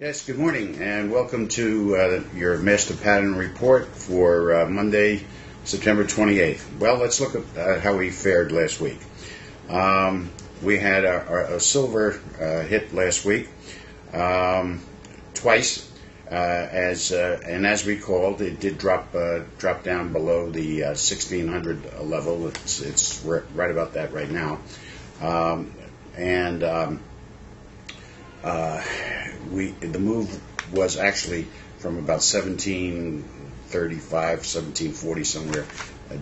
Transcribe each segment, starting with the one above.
Yes, good morning, and welcome to your Master Pattern Report for Monday, September 28th. Well, let's look at how we fared last week. We had a silver hit last week, twice, as we called, it did drop down below the 1600 level. It's right about that right now, the move was actually from about 1735, 1740 somewhere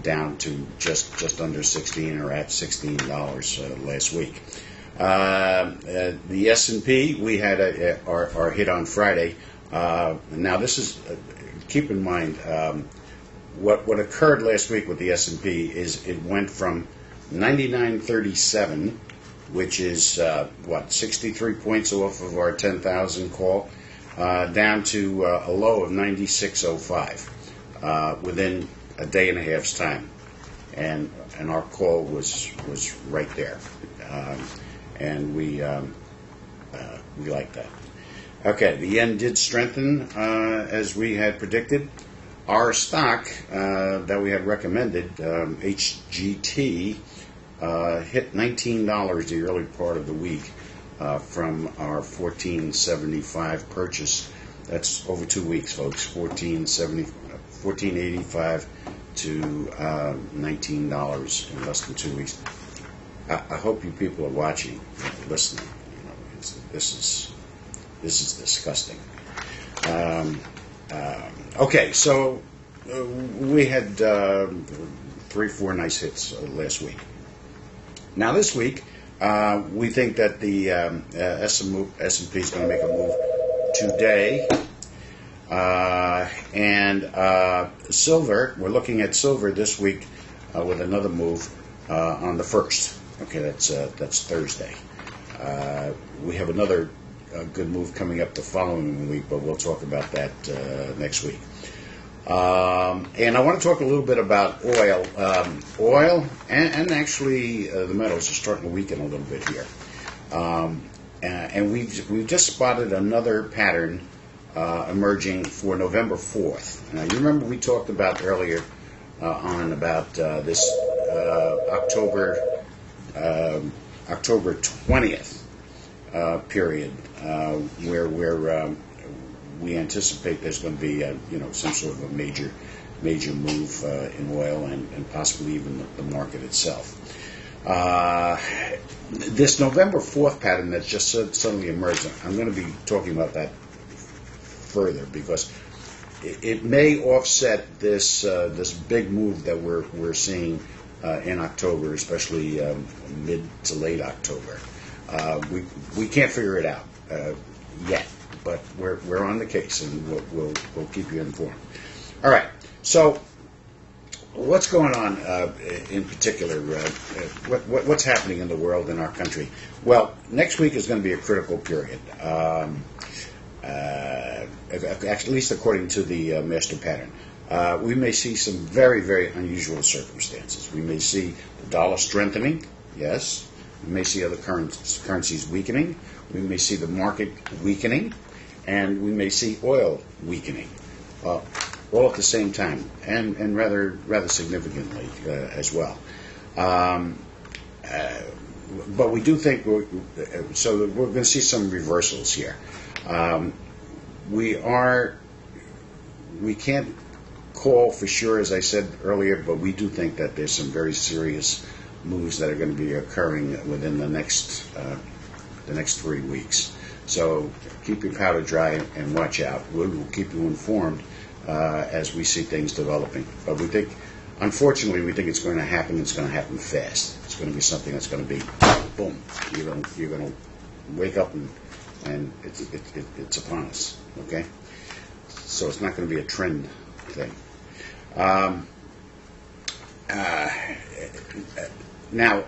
down to just under 16 or at $16 last week. The S&P, we had our hit on Friday. Now this is keep in mind what occurred last week with the S&P is it went from 99.37, which is 63 points off of our 10,000 call, down to a low of 96.05 within a day and a half's time, and our call was right there, and we like that. Okay, the yen did strengthen as we had predicted. Our stock that we had recommended, HGT. Hit $19 the early part of the week from our $14.75 purchase. That's over 2 weeks, folks. $14.85 to $19 in less than 2 weeks. I hope you people are watching, listening. This is disgusting. Okay, so we had 3-4 nice hits last week. Now this week, we think that the S&P is going to make a move today, and silver. We're looking at silver this week with another move on the 1st. Okay, that's Thursday. We have another good move coming up the following week, but we'll talk about that next week. And I want to talk a little bit about oil. Oil and actually the metals are starting to weaken a little bit here. And we've just spotted another pattern emerging for November 4th. Now, you remember we talked about earlier on about this October 20th period where we anticipate there's going to be some sort of a major move in oil and possibly even the market itself. This November 4th pattern that's just suddenly emerged, I'm going to be talking about that further because it may offset this big move that we're seeing in October, especially mid to late October. We can't figure it out yet. But we're on the case, and we'll keep you informed. All right. So, what's going on in particular? What's happening in the world, in our country? Well, next week is going to be a critical period, at least according to the master pattern. We may see some very, very unusual circumstances. We may see the dollar strengthening. Yes. We may see other currencies weakening. We may see the market weakening. And we may see oil weakening, all at the same time, and rather significantly as well. But we do think we're going to see some reversals here. We can't call for sure, as I said earlier, but we do think that there's some very serious moves that are going to be occurring within the next 3 weeks. So keep your powder dry and watch out. We'll keep you informed as we see things developing. But unfortunately, we think it's going to happen. It's going to happen fast. It's going to be something that's going to be boom. You're going to wake up and it's upon us. Okay. So it's not going to be a trend thing. Now,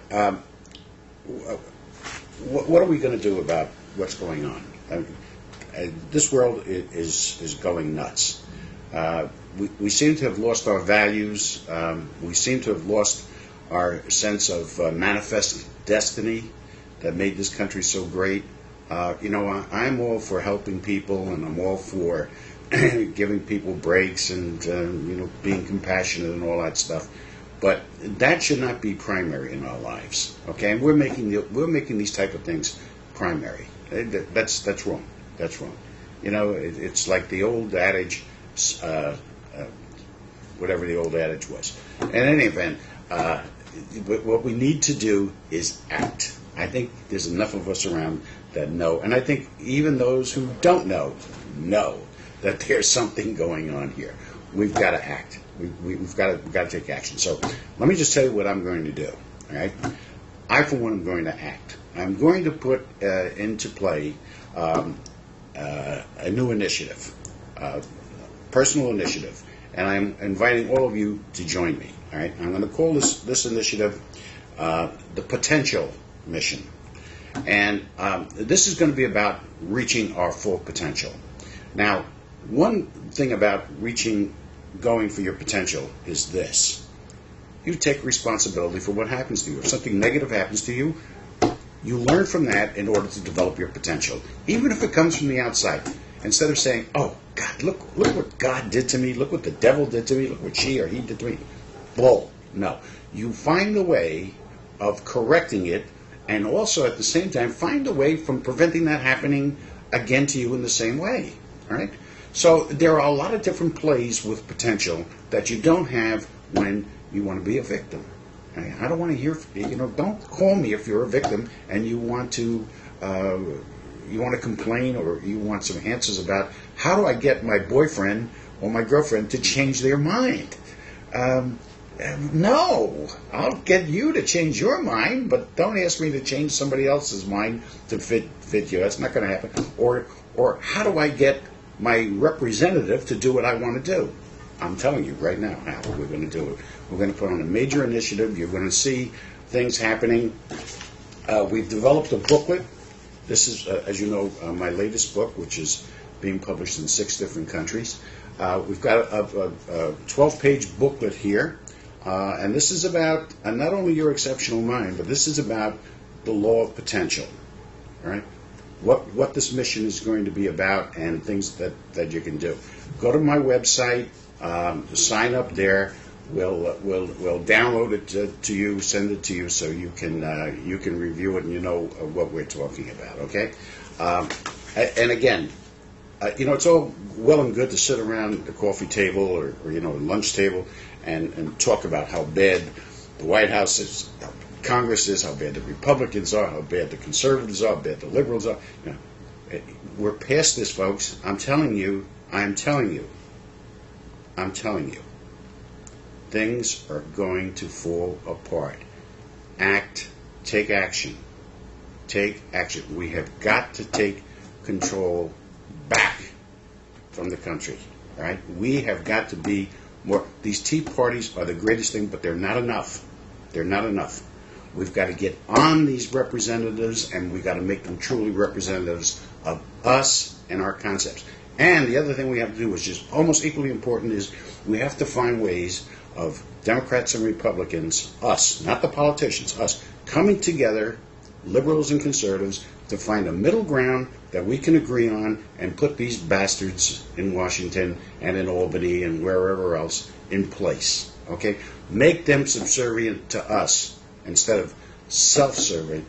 what are we going to do about what's going on? This world is going nuts. We seem to have lost our values. We seem to have lost our sense of manifest destiny that made this country so great. I'm all for helping people, and I'm all for giving people breaks and being compassionate and all that stuff. But that should not be primary in our lives. Okay, and we're making these type of things primary. That's wrong. That's wrong. It's like the old adage, whatever the old adage was. In any event, what we need to do is act. I think there's enough of us around that know, and I think even those who don't know that there's something going on here. We've got to act. We've got to take action. So let me just tell you what I'm going to do. All right, I for one am going to act. I'm going to put into play a new initiative, personal initiative, and I'm inviting all of you to join me. All right, I'm going to call this initiative the Potential Mission, and this is going to be about reaching our full potential. Now, one thing about going for your potential is this: you take responsibility for what happens to you. If something negative happens to you, you learn from that in order to develop your potential, even if it comes from the outside. Instead of saying, "Oh God, look what God did to me. Look what the devil did to me. Look what she or he did to me." Bull. No. You find a way of correcting it, and also at the same time find a way from preventing that happening again to you in the same way. All right. So there are a lot of different plays with potential that you don't have when you want to be a victim. I don't want to hear, don't call me if you're a victim and you want to complain, or you want some answers about how do I get my boyfriend or my girlfriend to change their mind. No, I'll get you to change your mind, but don't ask me to change somebody else's mind to fit you. That's not going to happen. Or how do I get my representative to do what I want to do? I'm telling you right now how we're going to do it. We're going to put on a major initiative. You're going to see things happening. We've developed a booklet. This is, as you know, my latest book, which is being published in 6 different countries. We've got a 12-page booklet here, and this is about not only your exceptional mind, but this is about the law of potential. All right, what this mission is going to be about, and things that you can do. Go to my website, sign up there. We'll download it to you, send it to you, so you can review it and you know what we're talking about. Okay, and again, it's all well and good to sit around the coffee table or lunch table and talk about how bad the White House is, how Congress is, how bad the Republicans are, how bad the conservatives are, how bad the liberals are. We're past this, folks. I'm telling you. Things are going to fall apart. Take action. Take action. We have got to take control back from the country. Right? We have got to be more. These Tea Parties are the greatest thing, but they're not enough. They're not enough. We've got to get on these representatives, and we've got to make them truly representatives of us and our concepts. And the other thing we have to do, which is almost equally important, is we have to find ways of Democrats and Republicans, us, not the politicians, us, coming together, liberals and conservatives, to find a middle ground that we can agree on and put these bastards in Washington and in Albany and wherever else in place. Okay? Make them subservient to us instead of self-serving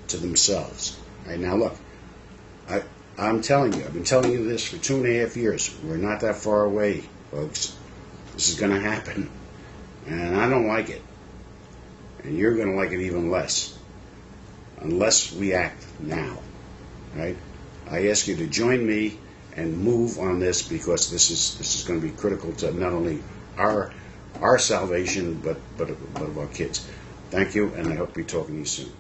to themselves. All right, now look, I'm telling you, I've been telling you this for 2.5 years. We're not that far away, folks. This is going to happen. And I don't like it. And you're going to like it even less. Unless we act now. Right? I ask you to join me and move on this, because this is going to be critical to not only our salvation, but of our kids. Thank you, and I hope to be talking to you soon.